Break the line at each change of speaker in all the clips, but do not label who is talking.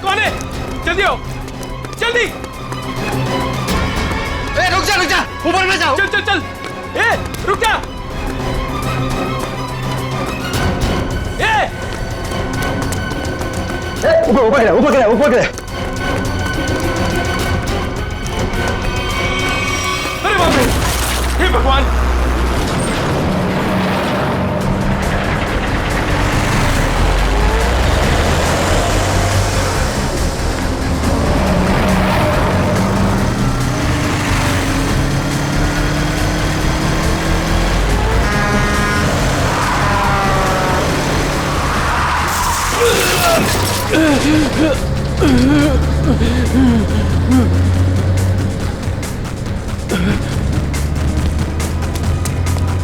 कौन है? जल्दी आओ, जल्दी।
रुक जा, ऊपर में जाओ।
चल चल चल, रुक जा।
ऊपर गया।
अरे बाप रे, हे भगवान।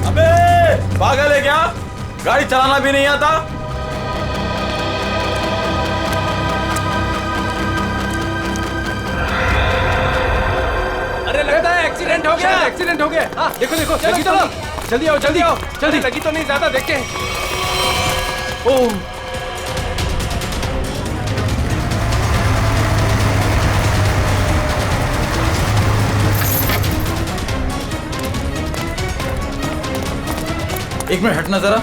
अबे पागल है क्या? गाड़ी चलाना भी नहीं आता?
अरे लगता है एक्सीडेंट हो गया। एक्सीडेंट हो गया। हाँ देखो देखो, लगी तो नहीं। जल्दी आओ, जल्दी आओ, जल्दी। लगी तो नहीं ज्यादा, देख के। ओह,
एक मिनट हटना जरा।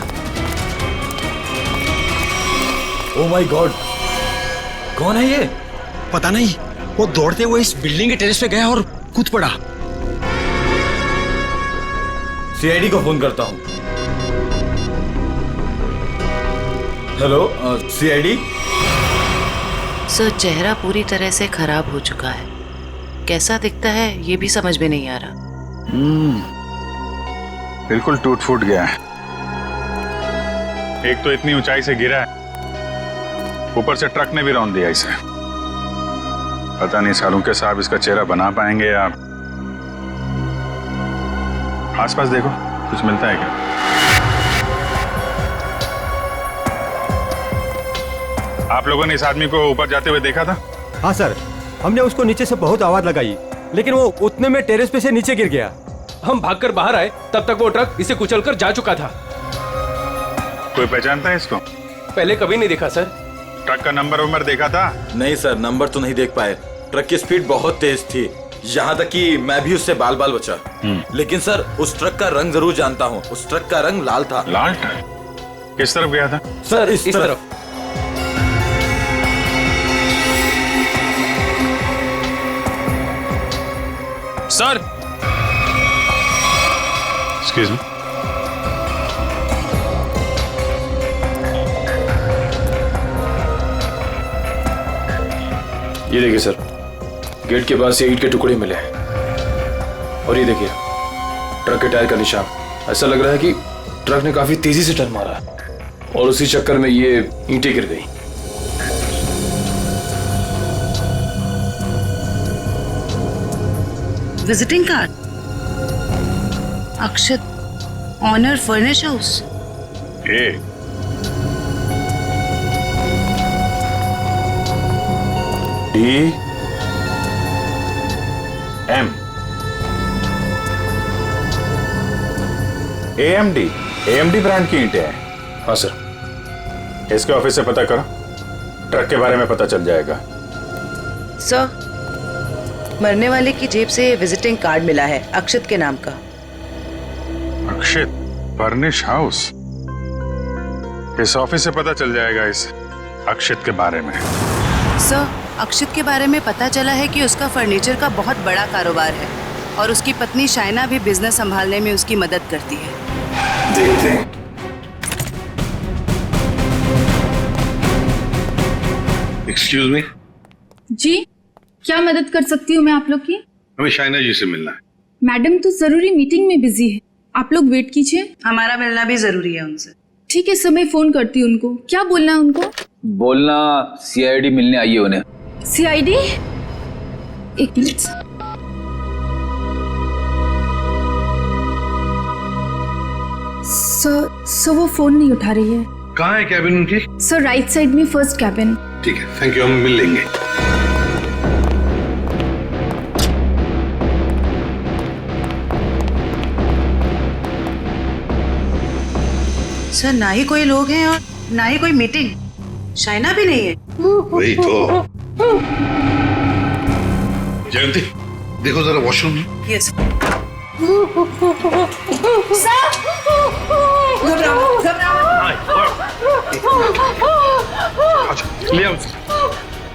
ओह माय गॉड, कौन है ये?
पता नहीं, वो दौड़ते हुए इस बिल्डिंग के टेरेस पे गया और कूद पड़ा।
सीआईडी को फोन करता हूं। Hello CID.
सर, चेहरा पूरी तरह से खराब हो चुका है। कैसा दिखता है ये भी समझ में नहीं आ रहा।
बिल्कुल टूट फूट गया है। एक तो इतनी ऊंचाई से गिरा है, ऊपर से ट्रक ने भी रौंद दिया इसे। पता नहीं सालूके साहब इसका चेहरा बना पाएंगे या। आसपास देखो, कुछ मिलता है क्या? आप लोगों ने इस आदमी को ऊपर जाते हुए देखा था?
हाँ सर, हमने उसको नीचे से बहुत आवाज लगाई, लेकिन वो उतने में टेरेस पे से नीचे गिर गया।
हम भागकर बाहर आए, तब तक वो ट्रक इसे कुचलकर जा चुका था।
कोई पहचानता है इसको?
पहले कभी नहीं देखा सर।
ट्रक का नंबर देखा था?
नहीं सर, नंबर तो नहीं देख पाए। ट्रक की स्पीड बहुत तेज थी, यहाँ तक कि मैं भी उससे बाल बाल बचा। लेकिन सर, उस ट्रक का रंग जरूर जानता हूँ। उस ट्रक का रंग लाल था।
लाल ट्रक? किस तरफ गया था?
सर इस तरफ।
Sir,
excuse me.
ये देखिए सर, गेट के पास ये ईंट के टुकड़े मिले हैं। और ये देखिए ट्रक के टायर का निशान। ऐसा लग रहा है कि ट्रक ने काफी तेजी से टर्न मारा और उसी चक्कर में ये ईंटें गिर गई।
Visiting card, Akshat, owner furnish house.
DM AMD brand की ईंटें हैं।
हाँ सर।
इसके ऑफिस से पता करो, ट्रक के बारे में पता चल जाएगा।
सर, मरने वाले की जेब से विजिटिंग कार्ड मिला है, अक्षत के नाम का।
अक्षित फर्निश हाउस? इस ऑफिस से पता चल जाएगा इस अक्षित के बारे में।
सर, अक्षित के बारे में पता चला है कि उसका फर्नीचर का बहुत बड़ा कारोबार है और उसकी पत्नी शाइना भी बिजनेस संभालने में उसकी मदद करती है।
देखते हैं।
Excuse me.
जी, क्या मदद कर सकती हूँ मैं आप लोग की?
हमें शाइना जी से मिलना है।
मैडम तो जरूरी मीटिंग में बिजी है, आप लोग वेट कीजिए।
हमारा मिलना भी जरूरी है उनसे।
ठीक है सर, मैं फोन करती हूँ उनको। क्या बोलना है उनको?
बोलना सीआईडी मिलने आई है उन्हें।
सीआईडी? एक मिनट। सर वो फोन नहीं उठा रही है।
कहाँ है कैबिन उनकी?
सर राइट साइड में फर्स्ट कैबिन।
ठीक है, थैंक यू, हम मिल लेंगे।
सर, ना ही कोई लोग हैं और ना ही कोई मीटिंग। शाइना भी नहीं है।
वही तो, जयंती देखो जरा वॉशरूम में।
यस
अच्छा ले आओ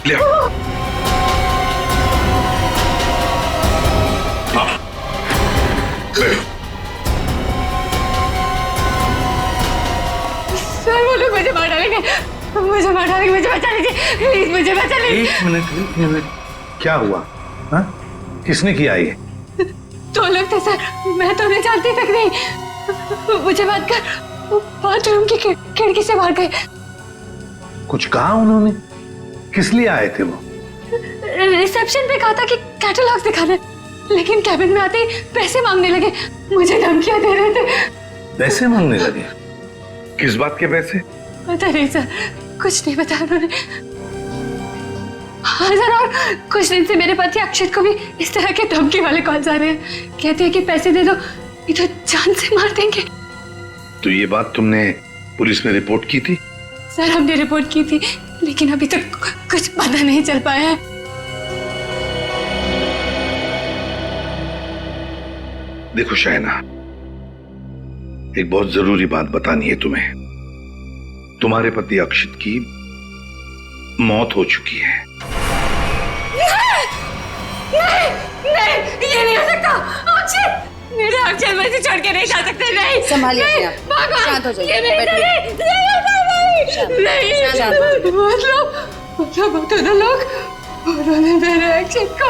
ले आओ। हाँ बैठो।
सर वो लोग मुझे मार डालेंगे, मुझे मार डालेंगे, मुझे बचा लीजिए प्लीज, मुझे बचा लीजिए।
एक मिनट क्या हुआ? हाँ किसने किया ये?
दो लोग थे सर, मैं तो उन्हें जानती तक नहीं। मुझे बात कर बाथरूम की खिड़की से मार गए।
कुछ कहा उन्होंने? किस लिए आए थे वो?
रिसेप्शन पे कहा था कि कैटलॉग्स दिखाना, लेकिन कैबिन में आते ही पैसे मांगने लगे, मुझे धमकियां दे रहे थे।
पैसे मांगने लगे? किस बात के पैसे?
पता नहीं सर, कुछ नहीं बताया उन्होंने। हाँ सर, और कुछ दिन से मेरे पति अक्षत को भी इस तरह के धमकी वाले कॉल्स आ रहे हैं। कहते हैं कि पैसे दे दो नहीं तो जान से मार देंगे।
तो ये बात तुमने पुलिस में रिपोर्ट की थी?
सर हमने रिपोर्ट की थी, लेकिन अभी तक कुछ पता नहीं चल पाया है।
देखो शायना, एक बहुत जरूरी बात बतानी है तुम्हें। तुम्हारे पति अक्षित की मौत हो चुकी है।
नहीं, नहीं, ये नहीं हो सकता। अक्षय, मेरे अक्षय मुझे छोड़ के नहीं जा सकते। नहीं,
संभालिए
नहीं,
अपने आप।
भगवान,
शांत हो जाइए,
ये नहीं,
बैठिए।
नहीं, नहीं,
शांत हो जाइए।
मतलब दोनों लोग, उन्होंने मेरे अक्षय को,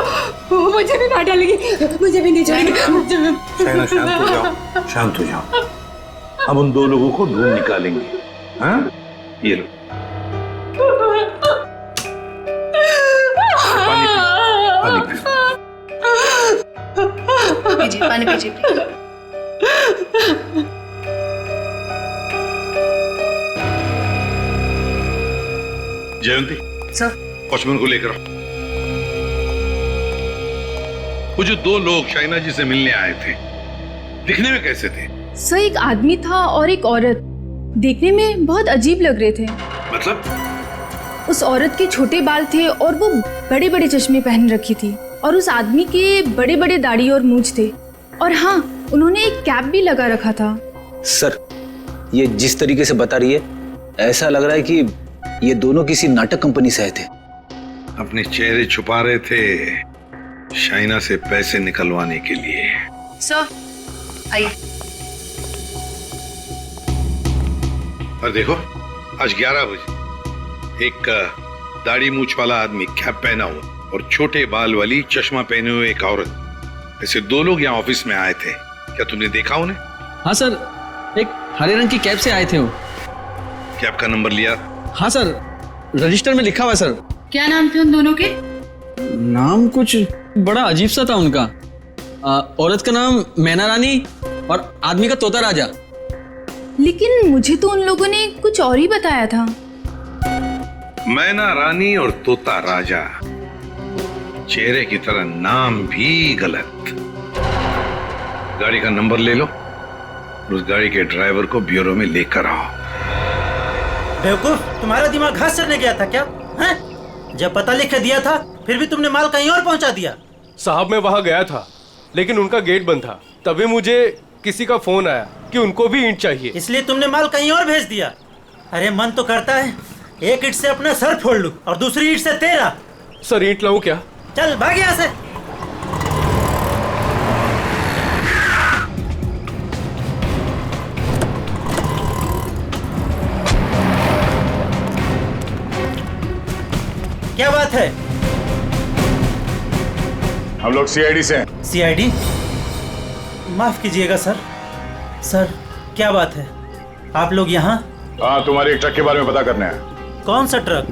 वो मुझे भी मार डालेंगे, मुझे भी नहीं छोड़ेंगे, मुझे भी।
शायना शांत हो जाओ, शांत हो जाओ। हम उन दो लोगों को ढूंढ निकालेंगे। हाँ ये लो पानी पी।
पीजिए, पानी पीजिए प्लीज।
जयंती
सर,
वॉचमैन को लेकर आओ। वो जो दो लोग शाइना जी से मिलने आए थे, दिखने में कैसे थे?
सर एक आदमी था और एक औरत, देखने में बहुत अजीब लग रहे थे।
मतलब?
उस औरत के छोटे बाल थे और वो बड़े बड़े चश्मे पहन रखी थी, और उस आदमी के बड़े बड़े दाढ़ी और मूंछ थे, और हाँ उन्होंने एक कैप भी लगा रखा था।
सर ये जिस तरीके से बता रही है, ऐसा लग रहा है कि ये दोनों किसी नाटक कंपनी से आए थे।
अपने चेहरे छुपा रहे थे शाइना से पैसे निकलवाने के लिए।
सर आइए।
और देखो आज 11 बजे एक दाढ़ी मूछ वाला आदमी कैप पहना हुआ और छोटे बाल वाली चश्मा पहने हुए एक औरत, ऐसे दो लोग यहाँ ऑफिस में आए थे। क्या तुमने देखा उन्हें?
हाँ सर, एक हरे रंग की कैब से आए थे वो।
कैब का नंबर लिया?
हाँ सर, रजिस्टर में लिखा हुआ है सर।
क्या नाम थे उन दोनों के?
नाम कुछ बड़ा अजीब सा था उनका। औरत का नाम मैना रानी और आदमी का तोता राजा।
लेकिन मुझे तो उन लोगों ने कुछ और ही बताया था।
मैना रानी और तोता राजा, चेहरे की तरह नाम भी गलत। गाड़ी का नंबर ले लो और उस गाड़ी के ड्राइवर को ब्यूरो में लेकर आओ।
बेवकूफ, तुम्हारा दिमाग घास चढ़ने गया था क्या? हैं? जब पता लिख के दिया था फिर भी तुमने माल कहीं और पहुंचा दिया।
साहब मैं वहां गया था, लेकिन उनका गेट बंद था। तभी मुझे किसी का फोन आया कि उनको भी ईंट चाहिए,
इसलिए तुमने माल कहीं और भेज दिया। अरे मन तो करता है एक ईंट से अपना सर फोड़ लूं और दूसरी ईंट से तेरा।
सर ईंट लाऊं क्या?
चल भाग यहाँ से। क्या बात है?
हम लोग सीआईडी से हैं।
सीआईडी? माफ कीजिएगा सर। सर क्या बात है, आप लोग यहाँ?
हाँ, तुम्हारे एक ट्रक के बारे में पता करना है।
कौन सा ट्रक?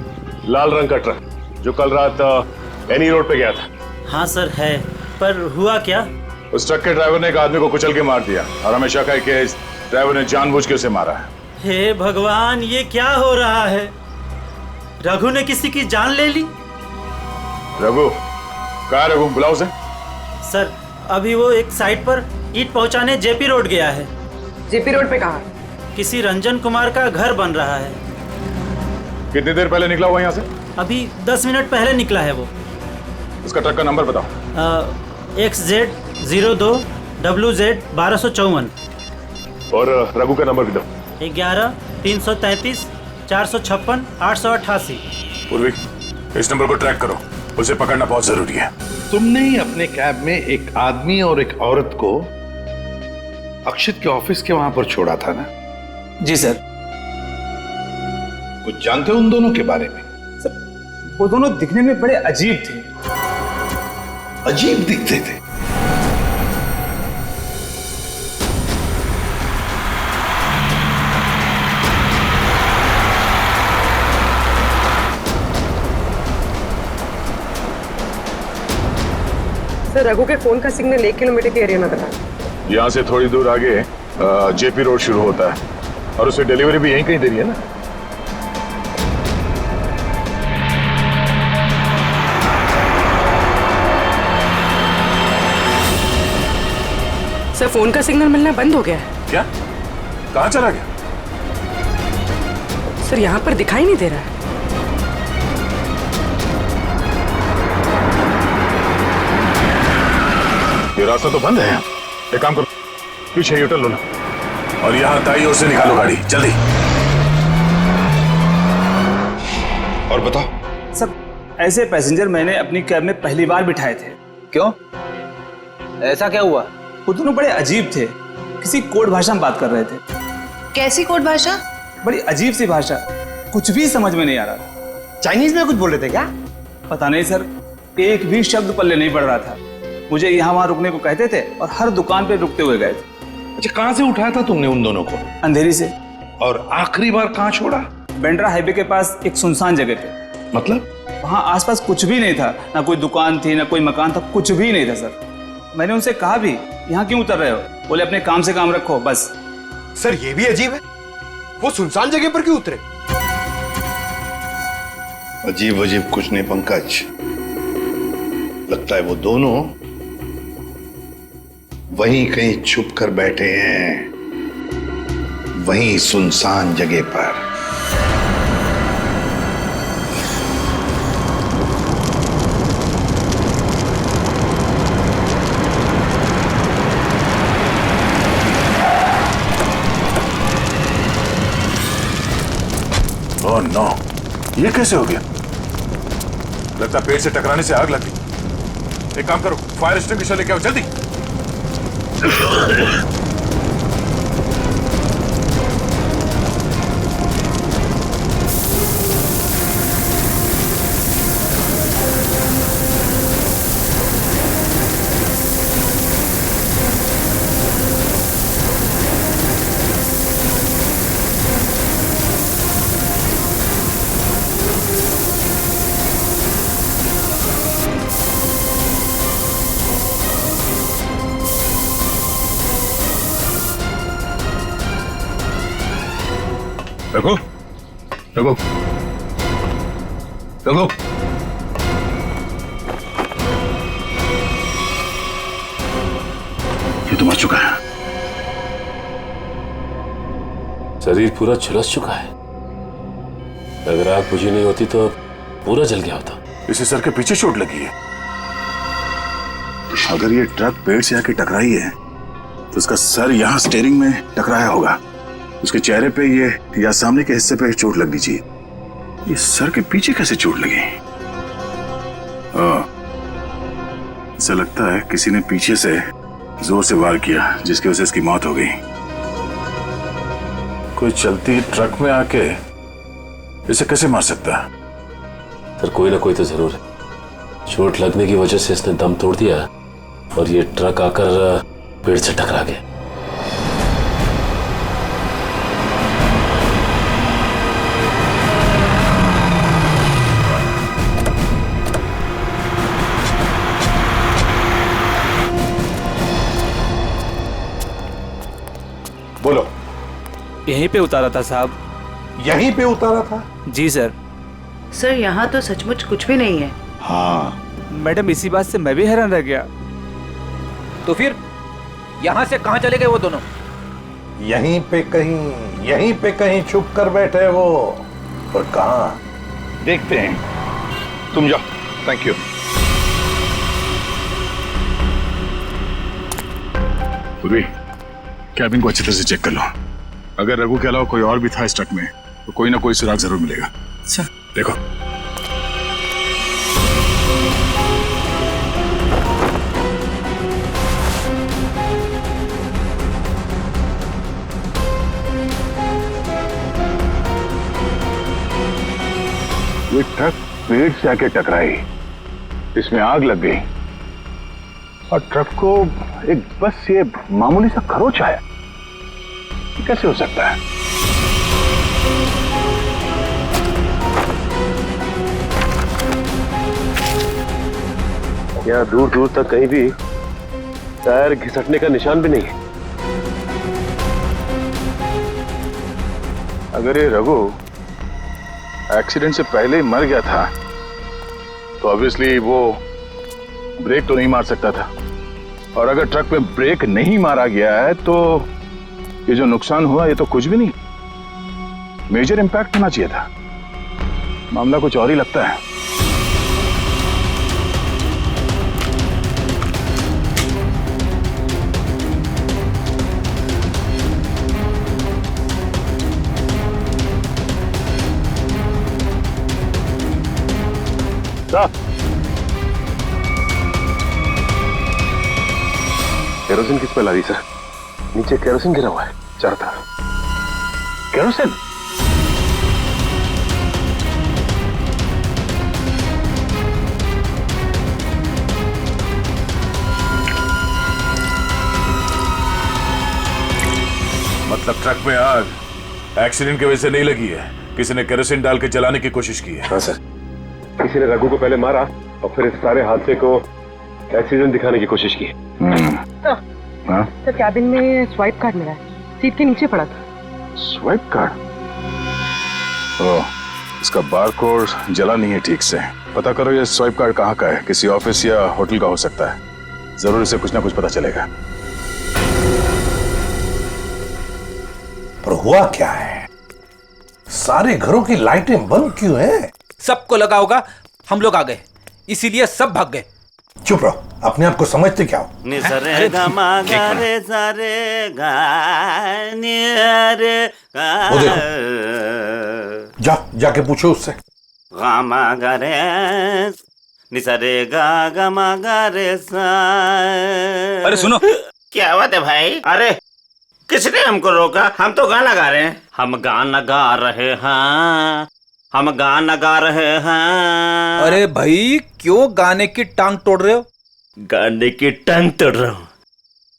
लाल रंग का ट्रक जो कल रात एनी रोड पे गया था।
हाँ सर है, पर हुआ क्या?
उस ट्रक के ड्राइवर ने एक आदमी को कुचल के मार दिया और हमें शक है कि इस ड्राइवर ने जानबूझ के उसे मारा है।
हे भगवान, ये क्या हो रहा है? रघु ने किसी की जान ले ली?
रघु? कहाँ रघु? बुलाओ उसे।
सर अभी वो एक साइट पर ईंट पहुंचाने जेपी रोड गया है।
जेपी रोड पे कहाँ?
किसी रंजन कुमार का घर बन रहा है।
कितनी देर पहले निकला हुआ यहाँ से?
अभी 10 मिनट पहले निकला है वो।
उसका ट्रक का नंबर बताओ।
XZ02 WZ 1254।
और रघु का नंबर भी दो।
11 333 456 888।
पूर्वी, इस नंबर को ट्रैक करो, उसे पकड़ना बहुत जरूरी है।
तुमने ही अपने कैब में एक आदमी और एक औरत को अक्षित के ऑफिस के वहां पर छोड़ा था ना?
जी सर।
कुछ जानते हो उन दोनों के बारे में?
सर, वो दोनों दिखने में बड़े अजीब थे।
अजीब दिखते थे?
सर, रघु के फोन का सिग्नल 1 किलोमीटर के एरिया में बता।
यहाँ से थोड़ी दूर आगे जेपी रोड शुरू होता है और उसकी डिलीवरी भी यहीं कहीं दे रही है ना?
सर, फोन का सिग्नल मिलना बंद हो गया है।
क्या? कहाँ चला गया?
सर, यहाँ पर दिखाई नहीं दे रहा है।
ये रास्ता तो बंद है। एक काम करो, पीछे यूटर्न लो ना और यहाँ दाईं ओर से निकालो गाड़ी, जल्दी।
और बताओ।
सर, ऐसे पैसेंजर मैंने अपनी कैब में पहली बार बिठाए थे। क्यों? ऐसा क्या हुआ? वो दोनों बड़े अजीब थे, किसी कोड भाषा में बात कर रहे थे।
कैसी कोड भाषा?
बड़ी अजीब सी भाषा, कुछ भी समझ में नहीं आ रहा।
चाइनीज में कुछ बोल रहे थे क्या?
पता नहीं सर, एक भी शब्द पल्ले नहीं पड़ रहा था। मुझे यहाँ वहां रुकने को कहते थे और हर दुकान पे रुकते हुए गए थे।
अच्छा, कहाँ से उठाया था तुमने उन दोनों को?
अंधेरी से।
और आखिरी बार कहाँ छोड़ा?
बेंड्रा हाईवे के पास एक सुनसान जगह पे।
मतलब?
वहाँ आसपास कुछ भी नहीं था, ना कोई दुकान थी ना कोई मकान था, कुछ भी नहीं था सर। मैंने उनसे कहा भी, यहाँ क्यों उतर रहे हो? बोले अपने काम से काम रखो बस।
सर, ये भी अजीब है, वो सुनसान जगह पर क्यों उतरे?
अजीब अजीब कुछ नहीं पंकज, लगता है वो दोनों वहीं कहीं छुप कर बैठे हैं, वहीं सुनसान जगह पर।
ओह नो, ये कैसे हो गया? लगता पेड़ से टकराने से आग लग गई। एक काम करो, फायर एक्सटिंग्विशर लेके आओ जल्दी। रघु, रघु, रघु, ये तो मर चुका है।
शरीर पूरा झुलस चुका है। अगर आग बुझी नहीं होती तो पूरा जल गया होता।
इसे सर के पीछे चोट लगी है। अगर ये ट्रक पेड़ से आके टकराई है तो उसका सर यहाँ स्टीयरिंग में टकराया होगा। उसके चेहरे पे ये या सामने के हिस्से पे चोट लगनी चाहिए। ये सर के पीछे कैसे चोट लगी? ऐसा लगता है किसी ने पीछे से जोर से वार किया, जिसकी वजह से इसकी मौत हो गई। कोई चलती ट्रक में आके इसे कैसे मार सकता है?
सर, कोई ना कोई तो जरूर है। चोट लगने की वजह से इसने दम तोड़ दिया और ये ट्रक आकर पेड़ से टकरा गया।
बोलो।
यहीं पे उतारा था साहब।
यहीं पे उतारा था?
जी सर।
सर, यहाँ तो सचमुच कुछ भी नहीं है।
हाँ
मैडम, इसी बात से मैं भी हैरान रह गया।
तो फिर यहाँ से कहाँ चले गए वो दोनों?
यहीं पे कहीं छुप कर बैठे वो। पर कहाँ देखते हैं। तुम जाओ। Thank you.
पूर्वी, कैबिन को अच्छी तरह से चेक कर लो। अगर रघु के अलावा कोई और भी था इस ट्रक में तो कोई ना कोई सुराग जरूर मिलेगा।
अच्छा
देखो। ये ट्रक पेड़ से आके टकराई, इसमें आग लग गई और ट्रक को एक बस ये मामूली सा खरोच आया। ये कैसे हो सकता है?
यहाँ दूर दूर तक कहीं भी टायर घिसटने का निशान भी नहीं है।
अगर ये रघु एक्सीडेंट से पहले ही मर गया था तो ऑब्वियसली वो ब्रेक तो नहीं मार सकता था, और अगर ट्रक में ब्रेक नहीं मारा गया है तो ये जो नुकसान हुआ ये तो कुछ भी नहीं, मेजर इंपैक्ट होना चाहिए था। मामला कुछ और ही लगता है।
केरोसिन किस पे ला दी सर? नीचे केरोसिन गिरा हुआ है चारों तरफ। केरोसिन?
मतलब ट्रक में आग एक्सीडेंट की वजह से नहीं लगी है, किसी ने केरोसिन डाल के जलाने की कोशिश की है।
हाँ सर, किसी ने रघु को पहले मारा और फिर इस सारे हादसे को एक्सीडेंट दिखाने की कोशिश की।
तो कैबिन में स्वाइप कार्ड मिला है, सीट के नीचे पड़ा था।
Swipe card? ओह, इसका बारकोड जला नहीं है ठीक से। पता करो ये स्वाइप कार्ड कहाँ का है, किसी ऑफिस या होटल का हो सकता है। जरूर इसे कुछ ना कुछ पता चलेगा।
पर हुआ क्या है? सारे घरों की लाइटें बंद क्यों हैं?
सबको लगा होगा हम लोग आ गए, इसीलिए सब भाग गए।
चुप रहो, अपने आप को समझते क्या हो? वो देखो, जाके पूछो उससे।
अरे सुनो,
क्या बात है भाई? अरे किसने हमको रोका? हम तो गाना गा रहे हैं। हम गाना गा रहे हैं, हम गाना गा रहे हैं।
अरे भाई क्यों गाने की टांग तोड़ रहे हो?
गाने की टांग तोड़ रहा हूँ?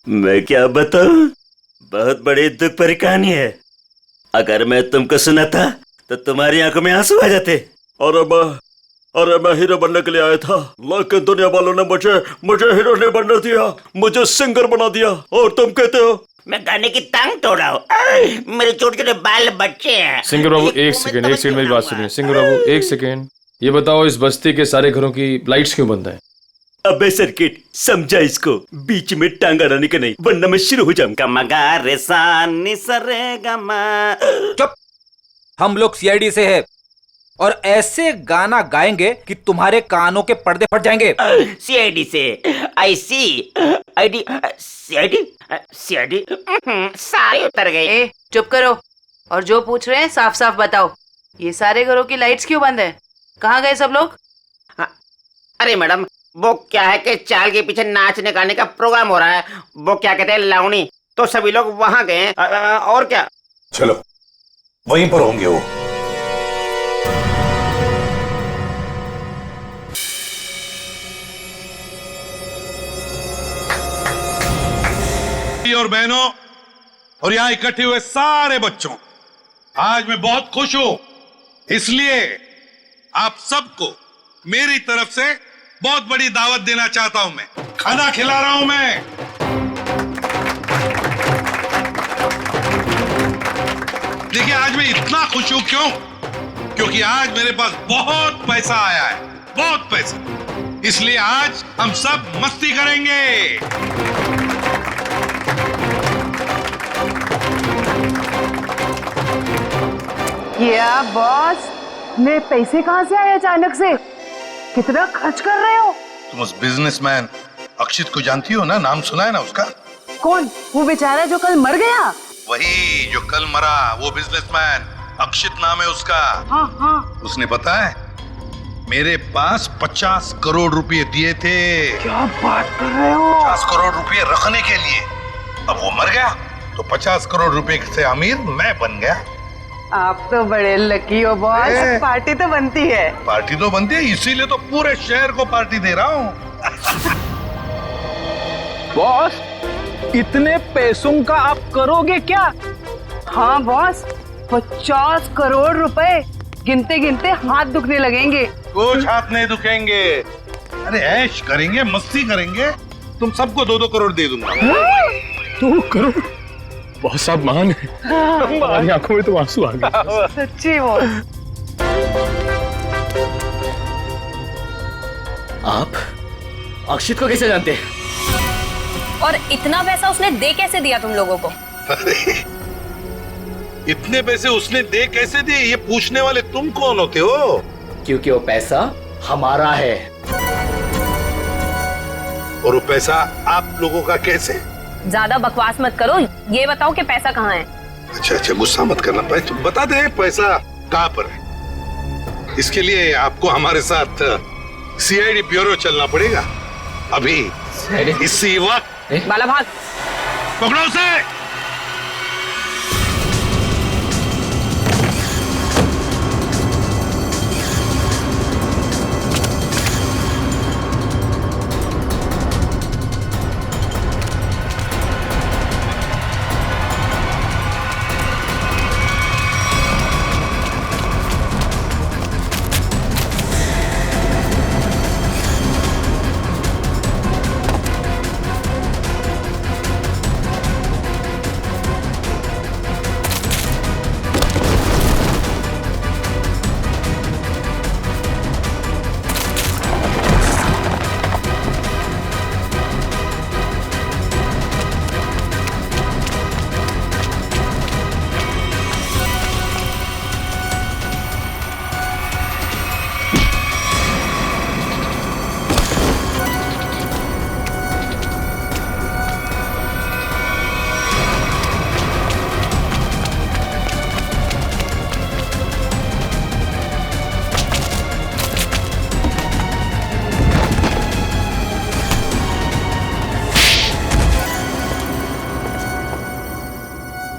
मैं क्या बताऊं, बहुत बड़ी दुख भरी कहानी है। अगर मैं तुमको सुनाता तो तुम्हारी आंखों में आंसू आ जाते।
अरे मैं हीरो बनने के लिए आया था, लेकिन दुनिया वालों ने मुझे हीरो नहीं बनने दिया, मुझे सिंगर बना दिया। और तुम कहते हो
मैं गाने की टांग तोड़ रहा हूँ? मेरे छोटे छोटे बाल बच्चे हैं।
सिंगर बाबू एक सेकंड मेरी बात सुनिए। सिंगर बाबू एक सेकंड, ये बताओ इस बस्ती के सारे घरों की लाइट्स क्यों बंद है?
अबे सर्किट, समझा इसको, बीच में टांग अड़ाने का नहीं, वरना मैं शुरू हो जाऊंगा। मगा रे सा नि सा रे गा मा।
चुप, हम लोग सीआईडी से है और ऐसे गाना गाएंगे कि तुम्हारे कानों के पर्दे फट जाएंगे।
सीआईडी से? आई सी आईडी सीआईडी सारे उतर गए।
चुप करो और जो पूछ रहे हैं साफ साफ बताओ। ये सारे घरों की लाइट्स क्यों बंद है? कहाँ गए सब लोग?
अरे मैडम, वो क्या है कि चाल के पीछे नाचने गाने का प्रोग्राम हो रहा है, वो क्या कहते हैं लावणी, तो सभी लोग वहां गए। और क्या?
चलो वहीं पर होंगे वो।
और बहनों और यहाँ इकट्ठे हुए सारे बच्चों, आज मैं बहुत खुश हूं, इसलिए आप सबको मेरी तरफ से बहुत बड़ी दावत देना चाहता हूं। मैं खाना खिला रहा हूं। मैं देखिए आज मैं इतना खुश हूं क्यों? क्योंकि आज मेरे पास बहुत पैसा आया है, बहुत पैसा। इसलिए आज हम सब मस्ती करेंगे।
या बॉस,
इतने पैसे कहाँ से आए अचानक से? कितना खर्च कर रहे हो?
तुम उस बिजनेसमैन अक्षित को जानती हो ना? नाम सुना है ना उसका?
कौन? वो बेचारा जो कल मर गया?
वही जो कल मरा, वो बिजनेसमैन अक्षित नाम है उसका।
हाँ हाँ।
उसने पता है मेरे पास 50 करोड़ रुपए दिए थे।
क्या बात कर रहे हो?
50 करोड़ रुपए रखने के लिए। अब वो मर गया तो 50 करोड़ रुपए से अमीर मैं बन गया।
आप तो बड़े लकी हो बॉस। पार्टी तो बनती है।
पार्टी तो बनती है, इसीलिए तो पूरे शहर को पार्टी दे रहा हूँ।
बॉस, इतने पैसों का आप करोगे क्या?
हाँ बॉस, 50 करोड़ रुपए गिनते गिनते हाथ दुखने लगेंगे।
कुछ हाथ नहीं दुखेंगे। अरे ऐश करेंगे, मस्ती करेंगे। तुम सबको 2-2 करोड़ दे दूंगा।
2 करोड़? बहुत साहब महान है। हमारी आंखों में तो आंसू आ गए।
सच्ची वो।
आप अक्षित को कैसे जानते हैं?
और इतना पैसा उसने दे कैसे दिया तुम लोगों को?
इतने पैसे उसने दे कैसे दिए, ये पूछने वाले तुम कौन होते हो?
क्योंकि वो पैसा हमारा है।
और वो पैसा आप लोगों का कैसे?
ज्यादा बकवास मत करो, ये बताओ कि पैसा कहाँ है?
अच्छा, गुस्सा मत करना। तुम बता दे पैसा कहाँ पर है। इसके लिए आपको हमारे साथ सीआईडी ब्यूरो चलना पड़ेगा। अभी इसी वक्त।
बाला भाग।
पकड़ो उसे।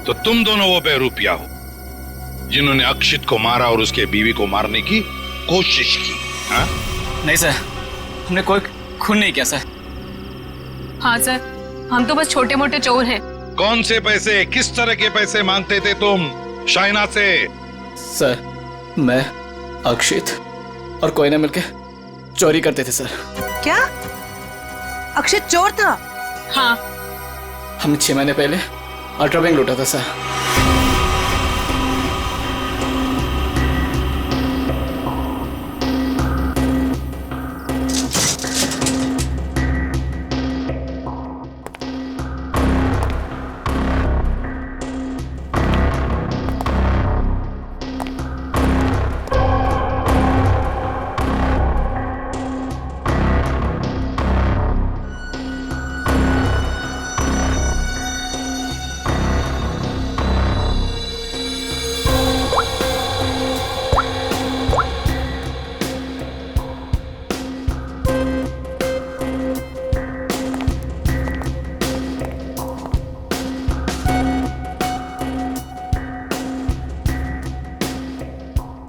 तो तुम दोनों वो बेरूपिया हो जिन्होंने अक्षित को मारा और उसके बीवी को मारने की कोशिश की। हाँ?
नहीं सर, हमने कोई खून नहीं किया सर।
हाँ सर, हम तो बस छोटे मोटे चोर हैं।
कौन से पैसे, किस तरह के पैसे मांगते थे तुम शाइना से?
सर, मैं, अक्षित और कोयना मिलके चोरी करते थे सर।
क्या? अक्षित चोर था?
हाँ।
हमने 6 महीने पहले अल्ट्रा बैंक लूटा था सर।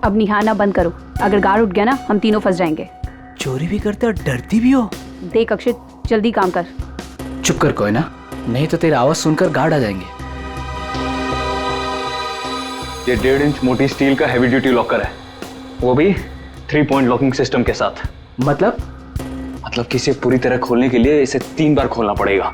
अब निहारना बंद करो, अगर गार्ड उठ गया ना हम तीनों फंस जाएंगे।
चोरी भी करते और डरती भी हो।
देख अक्षित, जल्दी काम कर।
चुप कर कोयना, नहीं तो तेरा आवाज सुनकर गार्ड आ जाएंगे।
ये 1.5 इंच मोटी स्टील का हैवी ड्यूटी लॉकर है, वो भी 3 पॉइंट लॉकिंग सिस्टम के साथ।
मतलब
कि इसे पूरी तरह खोलने के लिए इसे 3 बार खोलना पड़ेगा।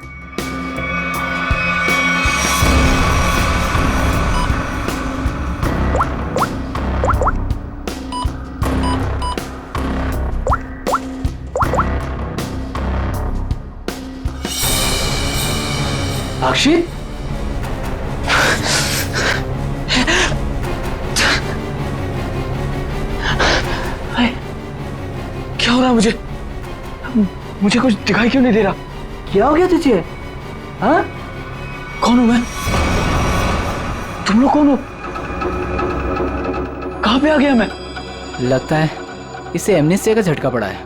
अक्षित,
मुझे कुछ दिखाई क्यों नहीं दे रहा? क्या हो गया तुझे? हाँ? कौन हूं मैं? तुम लोग कौन हो? कहां पे आ गया मैं?
लगता है इसे एमनेस्टिया का झटका पड़ा है।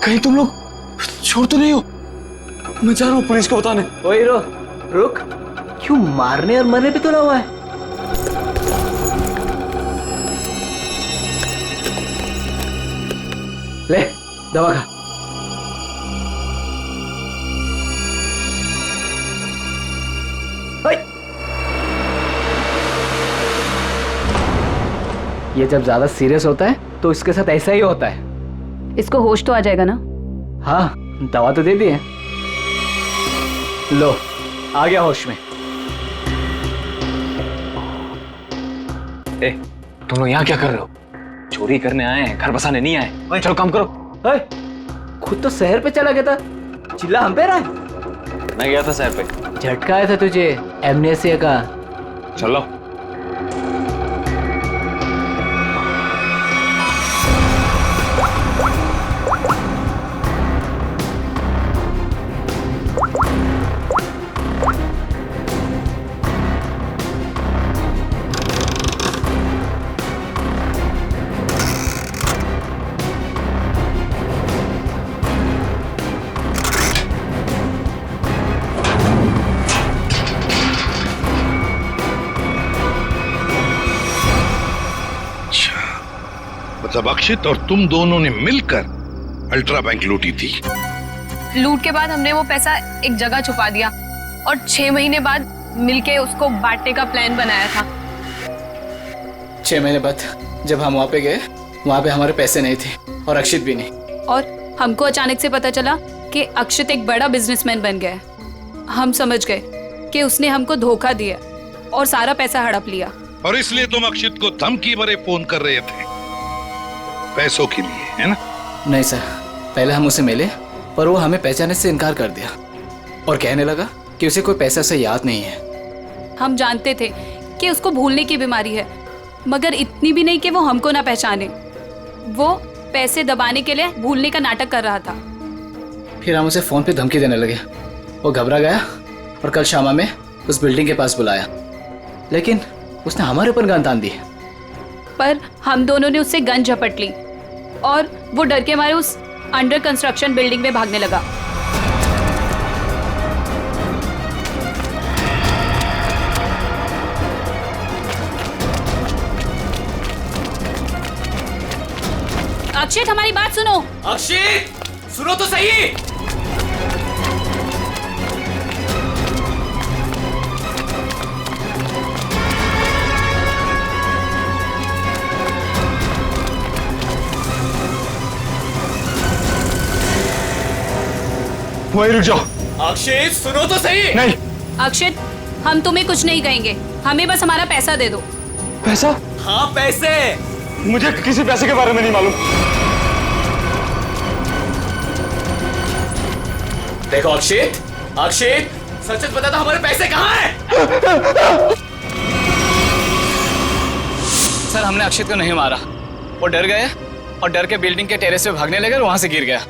कहीं तुम लोग छोड़ तो नहीं हो? मैं जा रहा हूँ पुलिस को बताने।
ओए रुक, क्यों मारने और मरने पे तुला हुआ है? ले दवा खा। ये जब ज्यादा सीरियस होता है तो इसके साथ ऐसा ही होता है।
इसको होश तो आ जाएगा ना?
हाँ, दवा तो दे दी है। लो, आ गया होश में।
तुम लोग यहाँ क्या कर रहे हो? चोरी करने आए हैं, घर बसाने नहीं आए। चलो काम करो।
खुद तो शहर पे चला गया था, चिल्ला हम पे रहा है।
मैं गया था शहर पे।
झटका आया था तुझे एमनेस्टिया का।
चलो।
मतलब अक्षित और तुम दोनों ने मिलकर अल्ट्रा बैंक लूटी थी।
लूट के बाद हमने वो पैसा एक जगह छुपा दिया और 6 महीने बाद मिलके उसको बांटने का प्लान बनाया था।
6 महीने बाद जब हम वहाँ पे गए, वहाँ पे हमारे पैसे नहीं थे और अक्षित भी नहीं।
और हमको अचानक से पता चला कि अक्षित एक बड़ा बिजनेसमैन बन गया है। हम समझ गए कि उसने हमको धोखा दिया और सारा पैसा हड़प लिया।
और इसलिए तुम अक्षित को धमकी भरे फोन कर रहे थे पैसों के लिए, है ना?
नहीं सर, पहले हम उसे मिले पर वो हमें पहचानने से इनकार कर दिया और कहने लगा कि उसे कोई पैसा से याद नहीं है।
हम जानते थे कि उसको भूलने की बीमारी है, मगर इतनी भी नहीं कि वो हमको ना पहचाने। वो पैसे दबाने के लिए भूलने का नाटक कर रहा था।
फिर हम उसे फोन पे धमकी देने लगे। वो घबरा गया और कल शामा में उस बिल्डिंग के पास बुलाया, लेकिन उसने हमारे ऊपर गन तान दी।
पर हम दोनों ने उससे गन झपट ली और वो डर के मारे उस अंडर कंस्ट्रक्शन बिल्डिंग में भागने लगा। अक्षित, हमारी बात सुनो।
अक्षित, सुनो तो सही।
वहीं रुक जाओ।
अक्षित, सुनो तो सही।
नहीं।
अक्षित, हम तुम्हें कुछ नहीं कहेंगे, हमें बस हमारा पैसा दे दो।
पैसा?
हाँ, पैसे।
मुझे किसी पैसे के बारे में नहीं मालूम।
देखो अक्षित, सच सच बता दो, हमारे पैसे कहाँ हैं? सर, हमने अक्षित को नहीं मारा। वो डर गए और डर के बिल्डिंग के टेरेस पे भागने लगे और वहां से गिर गया।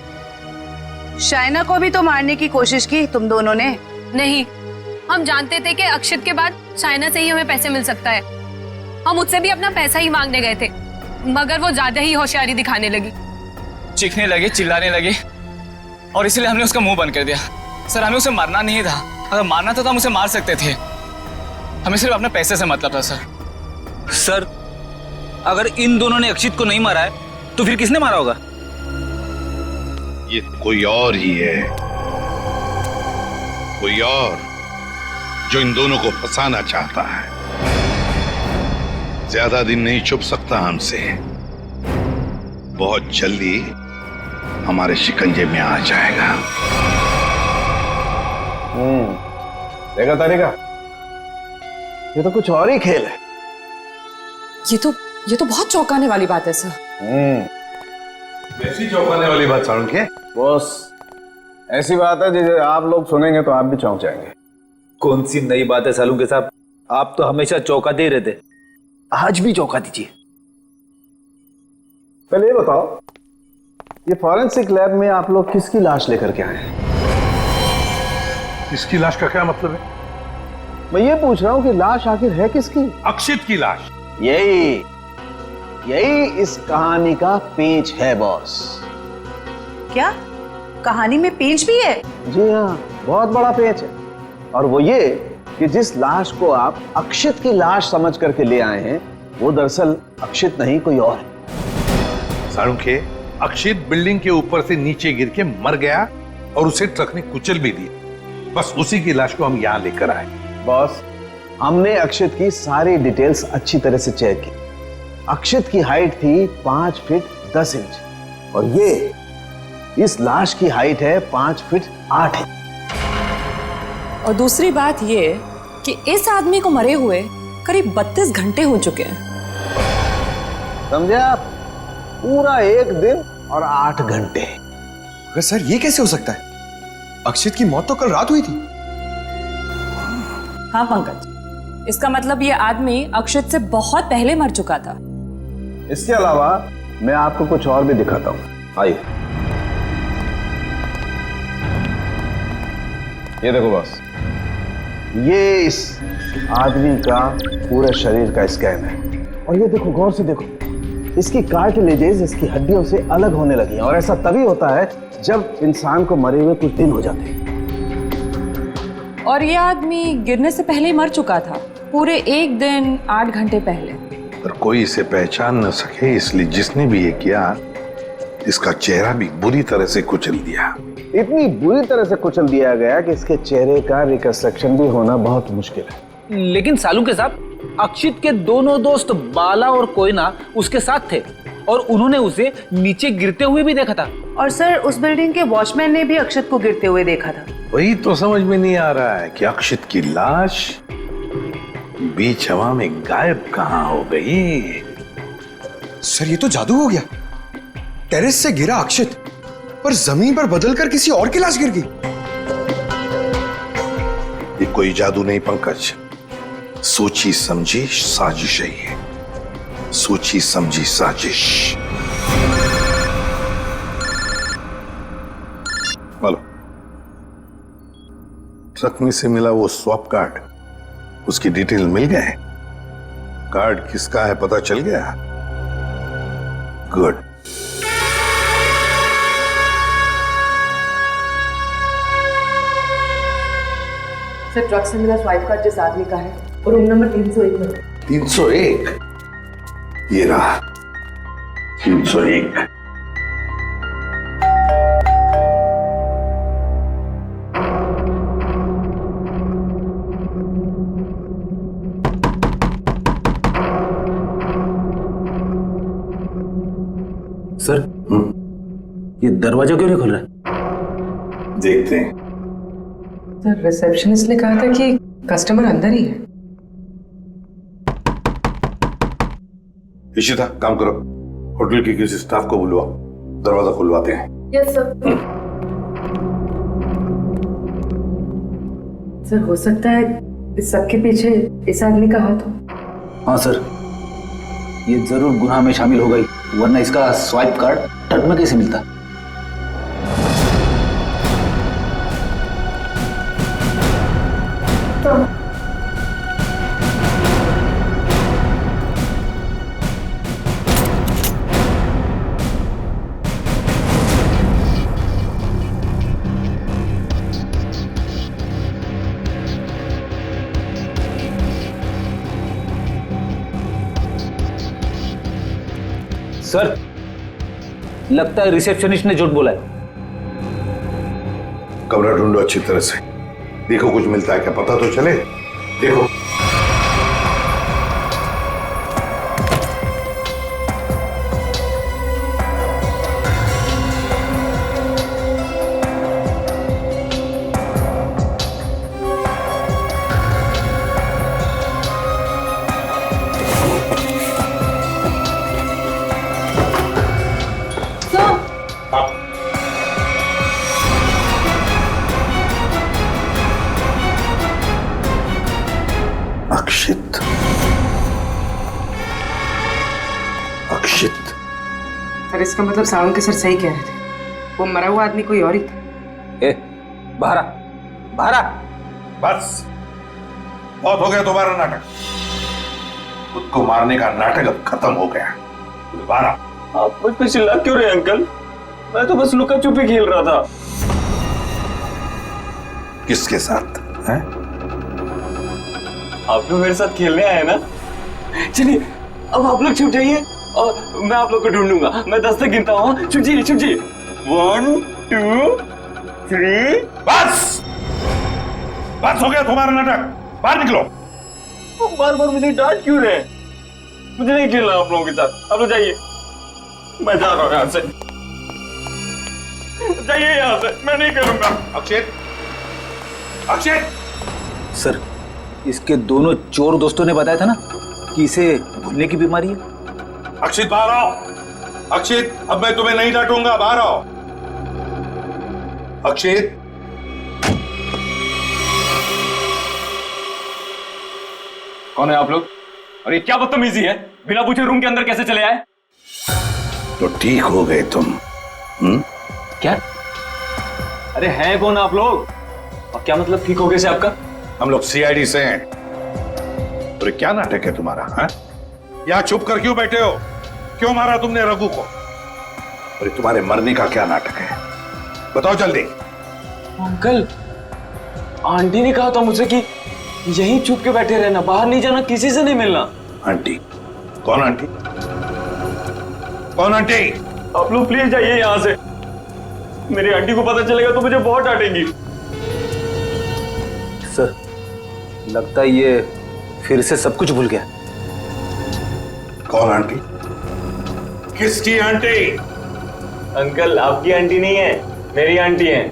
शाइना को भी तो मारने की कोशिश की तुम दोनों ने?
नहीं, हम जानते थे कि अक्षित के बाद शाइना से ही हमें पैसे मिल सकता है। हम उससे भी अपना पैसा ही मांगने गए थे, मगर वो ज्यादा ही होशियारी दिखाने लगी।
चीखने लगी, चिल्लाने लगी और इसलिए हमने उसका मुंह बंद कर दिया। सर, हमें उसे मारना नहीं था। अगर मारना था तो हम उसे मार सकते थे। हमें सिर्फ अपने पैसे से मतलब था।
सर, अगर इन दोनों ने अक्षित को नहीं मारा है तो फिर किसने मारा होगा?
ये कोई और ही है, कोई और जो इन दोनों को फंसाना चाहता है। ज्यादा दिन नहीं छुप सकता हमसे, बहुत जल्दी हमारे शिकंजे में आ जाएगा।
देखा तारिका, ये तो कुछ और ही खेल है।
ये तो बहुत चौंकाने वाली बात है सर।
ऐसी चौंकाने वाली बात सारुण के? बॉस, ऐसी बात है जिसे आप लोग सुनेंगे तो आप भी चौंक जाएंगे।
कौन सी नई बात है सालू के साहब? आप तो हमेशा चौंकाते ही रहते, आज भी चौंका दीजिए।
पहले ये बताओ
ये फॉरेंसिक लैब में आप लोग किसकी लाश लेकर के आए हैं?
इसकी लाश का क्या मतलब है?
मैं ये पूछ रहा हूँ कि लाश आखिर है किसकी?
अक्षित की लाश।
यही इस कहानी का पेंच है बॉस।
क्या कहानी में पेंच भी है?
जी हाँ, बहुत बड़ा पेंच है। और वो ये कि जिस लाश को आप अक्षित की लाश समझ करके ले आए हैं, वो दरअसल अक्षित नहीं कोई और है।
साळुंखे, अक्षित बिल्डिंग के ऊपर से नीचे गिर के मर गया और उसे ट्रक ने कुचल भी दिया। बस उसी की लाश को हम यहाँ लेकर आए।
बॉस, हमने अक्षित की सारी डिटेल्स अच्छी तरह से चेक की। अक्षित की हाइट थी 5 फीट 10 इंच और ये इस लाश की हाइट है 5 फीट 8 इंच।
और दूसरी बात ये कि इस आदमी को मरे हुए करीब 32 घंटे हो चुके हैं।
समझे आप? पूरा 1 दिन और 8 घंटे।
अगर सर ये कैसे हो सकता है? अक्षित की मौत तो कल रात हुई थी।
हाँ पंकज, इसका मतलब ये आदमी अक्षित से बहुत पहले मर चुका था।
इसके अलावा मैं आपको कुछ और भी दिखाता हूँ, आइए। ये देखो बॉस, ये इस आदमी का पूरे शरीर का स्कैन है। और ये देखो, गौर से देखो, इसकी कार्टिलेजेस इसकी हड्डियों से अलग होने लगी हैं। और ऐसा तभी होता है जब इंसान को मरे हुए कुछ दिन हो जाते हैं।
और ये आदमी गिरने से पहले ही मर चुका था, पूरे 1 दिन 8 घंटे पहले।
पर कोई इसे पहचान न सके, इसलिए जिसने भी ये किया, इसका चेहरा भी बुरी तरह से कुचल दिया।
इतनी बुरी तरह से कुचल दिया गया कि इसके चेहरे का रिकंस्ट्रक्शन भी होना बहुत मुश्किल है।
लेकिन सालू के साथ अक्षित के दोनों दोस्त बाला और कोयना उसके साथ थे और उन्होंने उसे नीचे गिरते हुए भी देखा था।
और सर, उस बिल्डिंग के वॉचमैन ने भी अक्षित को गिरते हुए देखा था।
वही तो समझ में नहीं आ रहा है कि अक्षित की लाश बीच हवा में गायब कहां हो गई।
सर ये तो जादू हो गया। टेरेस से गिरा अक्षित, पर जमीन पर बदलकर किसी और की लाश गिर गई।
ये कोई जादू नहीं पंकज, सोची समझी साजिश है ये। सोची समझी साजिश। बोलो, ट्रक में से मिला वो स्वैप कार्ड, उसकी डिटेल मिल गए? कार्ड किसका है पता चल गया? गुड।
सर, ट्रक से मिला स्वाइप कार्ड जिस आदमी का है और रूम नंबर 301 में।
301? ये रहा 301।
सर, ये दरवाजा क्यों नहीं खुल रहा है?
देखते हैं।
सर, रिसेप्शनिस्ट ने कहा था कि कस्टमर अंदर ही है।
इशिता, काम करो, होटल के किसी स्टाफ को बुलवाओ, दरवाजा खुलवाते हैं।
Yes sir. सर, हो सकता है इस सबके पीछे इस आदमी का हाथ हो।
हाँ सर, ये जरूर गुनाह में शामिल हो गई, वरना इसका स्वाइप कार्ड ट्रक में कैसे मिलता? सर, लगता है रिसेप्शनिस्ट ने झूठ बोला है।
कमरा ढूंढो अच्छी तरह से, देखो कुछ मिलता है क्या, पता तो चले। देखो। अक्षित,
सर, इसका मतलब सावंत के सर सही कह रहे थे। वो मरा हुआ आदमी कोई और ही था।
ए, बाहर आ, बाहर आ।
बस बहुत हो गया तुम्हारा नाटक। खुद को मारने का नाटक अब खत्म हो गया। बाहर आ।
आप मुझ पे चिल्ला क्यों रहे अंकल? मैं तो बस लुका छुपी खेल रहा था।
किसके साथ हैं?
आप लोग मेरे साथ खेलने आए ना? चलिए अब आप लोग छुप जाइए और मैं आप लोग को ढूंढूंगा। मैं 10 तक गिनता हूँ। छुप जाइए, छुप जाइए। 1 2 3।
बस बस हो गया तुम्हारा नाटक। बाहर निकलो।
बार बार मुझे डांट क्यों रहे? मुझे नहीं खेलना आप लोगों के साथ। आप लोग जाइए, मैं जा रहा हूँ यहाँ से। जाइए यहाँ से, मैं नहीं करूंगा।
अक्षित, अक्षित।
सर, इसके दोनों चोर दोस्तों ने बताया था ना कि इसे भूलने की बीमारी है।
अक्षित बाहर आओ। अक्षित, अब मैं तुम्हें नहीं डांटूंगा, बाहर आओ। अक्षित।
कौन है आप लोग? और ये क्या बदतमीजी है? बिना पूछे रूम के अंदर कैसे चले आए?
तो ठीक हो गए तुम।
क्या? अरे हैं कौन आप लोग? और क्या मतलब ठीक हो गए से आपका?
हम लोग सीआईडी से हैं। तो क्या नाटक है तुम्हारा? हाँ? यहाँ छुप कर क्यों बैठे हो? क्यों मारा तुमने रघु को? और तुम्हारे मरने का क्या नाटक है? बताओ जल्दी।
अंकल, आंटी ने कहा था मुझसे कि यहीं छुप के बैठे रहना, बाहर नहीं जाना, किसी से नहीं मिलना।
आंटी? कौन आंटी? कौन आंटी?
आप लोग प्लीज जाइए यहाँ से। मेरी आंटी को पता चलेगा तो मुझे बहुत डांटेंगी।
सर, लगता है ये फिर से सब कुछ भूल गया।
कौन आंटी? किसकी आंटी?
अंकल, आपकी आंटी नहीं है, मेरी आंटी है।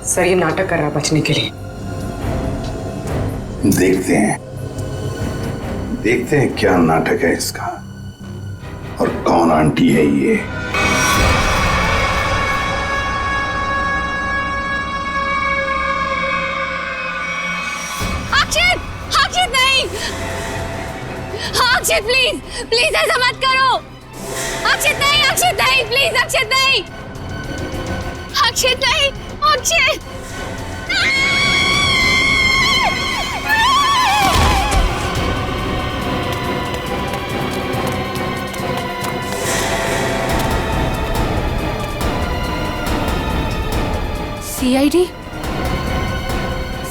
सर, ये नाटक कर रहा है बचने के लिए।
देखते हैं क्या नाटक है इसका और कौन आंटी है ये।
अक्षित, अक्षित नहीं। अक्षित प्लीज, प्लीज ऐसा मत करो। अक्षित नहीं, अक्षित नहीं, प्लीज अक्षित नहीं, अक्षित नहीं, अक्षित।
सीआईडी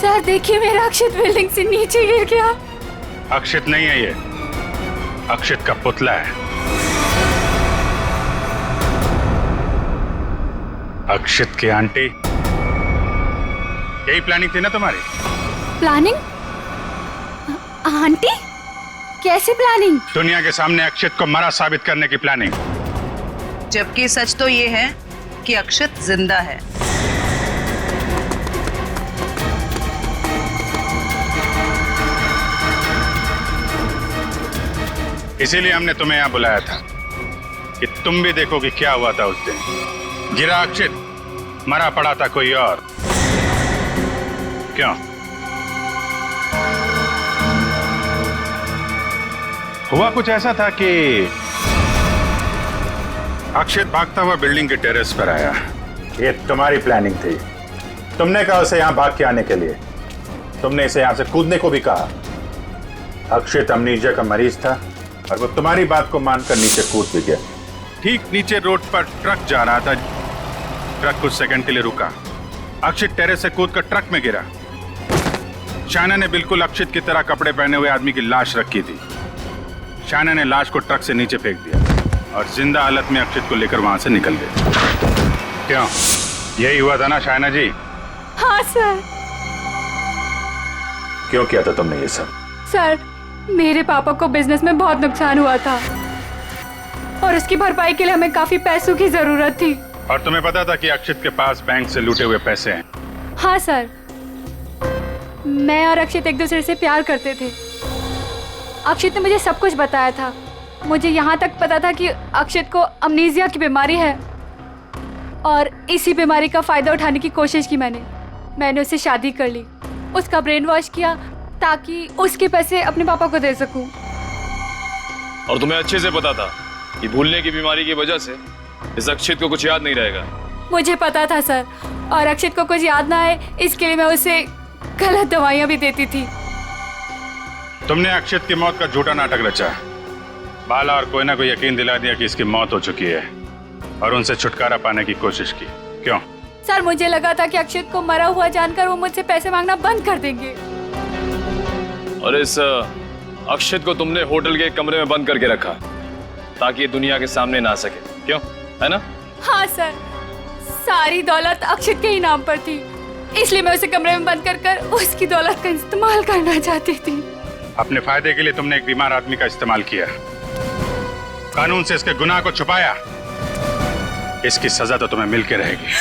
सर, देखिए मेरा अक्षित बिल्डिंग से नीचे गिर गया।
अक्षित नहीं है ये, अक्षित का पुतला है। अक्षित की आंटी, यही प्लानिंग थी ना तुम्हारी?
प्लानिंग? आंटी? कैसे प्लानिंग?
दुनिया के सामने अक्षित को मरा साबित करने की प्लानिंग।
जबकि सच तो ये है कि अक्षित जिंदा है।
इसीलिए हमने तुम्हें यहां बुलाया था कि तुम भी देखो कि क्या हुआ था उस दिन। गिरा अक्षित, मरा पड़ा था कोई और। क्यों? हुआ कुछ ऐसा था कि अक्षित भागता हुआ बिल्डिंग के टेरेस पर आया। ये तुम्हारी प्लानिंग थी। तुमने कहा उसे यहां भाग के आने के लिए। तुमने इसे यहां से कूदने को भी कहा। अक्षित अमनीजिया का मरीज था और वो तुम्हारी बात को मानकर नीचे कूद भी गया। ठीक नीचे रोड पर ट्रक जा रहा था। ट्रक कुछ सेकंड के लिए रुका। अक्षित टेरेस से कूदकर ट्रक में गिरा। शायना ने बिल्कुल अक्षित की तरह कपड़े पहने हुए आदमी की लाश रखी थी। शायना ने लाश को ट्रक से नीचे फेंक दिया और जिंदा हालत में अक्षित को लेकर वहां से निकल गए। क्यों? यही हुआ था ना शायना जी?
हाँ सर।
क्यों किया था तुमने ये सब?
सर, मेरे पापा को बिजनेस में बहुत नुकसान हुआ था और उसकी भरपाई के लिए हमें काफी पैसों की जरूरत थी।
और तुम्हें पता था कि अक्षित के पास बैंक से लूटे हुए पैसे हैं?
हाँ सर, मैं और अक्षित एक दूसरे से प्यार करते थे। अक्षित ने मुझे सब कुछ बताया था। मुझे यहाँ तक पता था कि अक्षित को अमनीजिया की बीमारी है और इसी बीमारी का फायदा उठाने की कोशिश की मैंने उससे शादी कर ली, उसका ब्रेन वॉश किया ताकि उसके पैसे अपने पापा को दे सकूं।
और तुम्हें अच्छे से पता था कि भूलने की बीमारी की वजह से इस अक्षित को कुछ याद नहीं रहेगा।
मुझे पता था सर, और अक्षित को कुछ याद ना आए इसके लिए मैं उसे गलत दवाइयाँ भी देती थी।
तुमने अक्षित की मौत का झूठा नाटक रचा। बाला और कोयना को यकीन दिला दिया कि इसकी मौत हो चुकी है और उनसे छुटकारा पाने की कोशिश की। क्यों?
सर मुझे लगा था कि अक्षित को मरा हुआ जानकर वो मुझसे पैसे मांगना बंद कर देंगे।
और इस अक्षित को तुमने होटल के कमरे में बंद करके रखा ताकि ये दुनिया के सामने ना आ सके, क्यों? है ना?
हाँ सर, सारी दौलत अक्षित के ही नाम पर थी, इसलिए मैं उसे कमरे में बंद कर उसकी दौलत का इस्तेमाल करना चाहती थी।
अपने फायदे के लिए तुमने एक बीमार आदमी का इस्तेमाल किया, कानून से इसके गुनाह को छुपाया। इसकी सजा तो तुम्हें मिल के रहेगी।